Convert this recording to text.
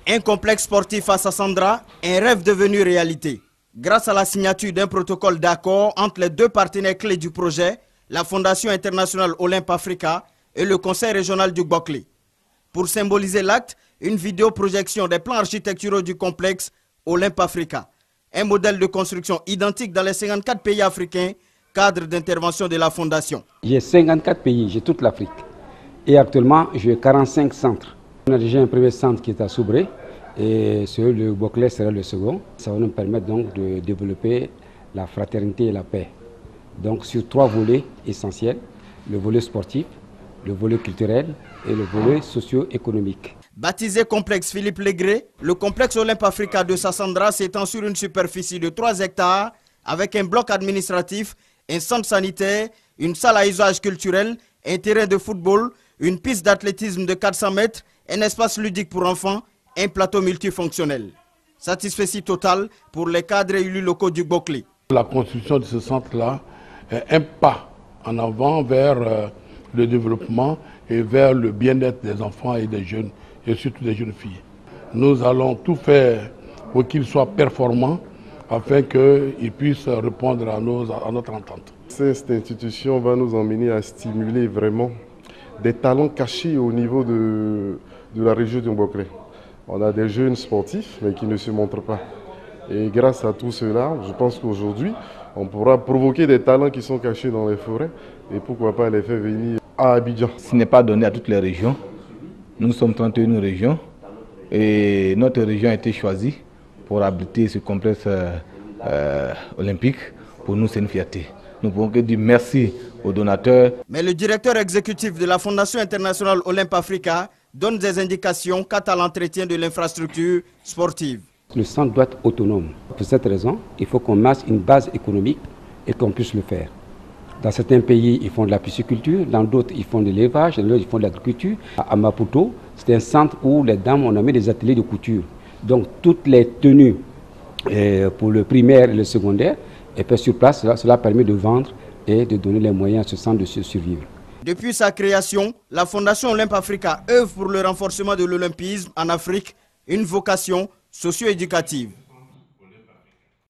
Un complexe sportif à Sassandra, un rêve devenu réalité. Grâce à la signature d'un protocole d'accord entre les deux partenaires clés du projet, la Fondation internationale Olympe Africa et le Conseil régional du Gbokli. Pour symboliser l'acte, une vidéoprojection des plans architecturaux du complexe Olympe Africa. Un modèle de construction identique dans les 54 pays africains, cadre d'intervention de la Fondation. J'ai 54 pays, j'ai toute l'Afrique. Et actuellement, j'ai 45 centres. On a déjà un premier centre qui est à Soubré et le Gbokli sera le second. Ça va nous permettre donc de développer la fraternité et la paix. Donc sur 3 volets essentiels, le volet sportif, le volet culturel et le volet socio-économique. Baptisé complexe Philippe Légré, le complexe Olympe Africa de Sassandra s'étend sur une superficie de 3 hectares avec un bloc administratif, un centre sanitaire, une salle à usage culturel, un terrain de football, une piste d'athlétisme de 400 mètres, un espace ludique pour enfants, un plateau multifonctionnel. Satisfecit total pour les cadres et élus locaux du Gbokli. La construction de ce centre-là est un pas en avant vers le développement et vers le bien-être des enfants et des jeunes, et surtout des jeunes filles. Nous allons tout faire pour qu'ils soient performants afin qu'ils puissent répondre à notre entente. Cette institution va nous emmener à stimuler vraiment des talents cachés au niveau de la région du Gbokli. On a des jeunes sportifs mais qui ne se montrent pas. Et grâce à tout cela, je pense qu'aujourd'hui, on pourra provoquer des talents qui sont cachés dans les forêts et pourquoi pas les faire venir à Abidjan. Ce n'est pas donné à toutes les régions. Nous sommes 31 régions et notre région a été choisie pour abriter ce complexe olympique. Pour nous, c'est une fierté. Nous pouvons que dire merci aux donateurs. Mais le directeur exécutif de la Fondation internationale Olympe Africa donne des indications quant à l'entretien de l'infrastructure sportive. Le centre doit être autonome. Pour cette raison, il faut qu'on masse une base économique et qu'on puisse le faire. Dans certains pays, ils font de la pisciculture, dans d'autres, ils font de l'élevage, dans d'autres, ils font de l'agriculture. À Maputo, c'est un centre où les dames, on a mis des ateliers de couture. Donc, toutes les tenues pour le primaire et le secondaire, et puis sur place, cela permet de vendre et de donner les moyens à ce centre de survivre. Depuis sa création, la Fondation Olympe Africa œuvre pour le renforcement de l'olympisme en Afrique, une vocation socio-éducative.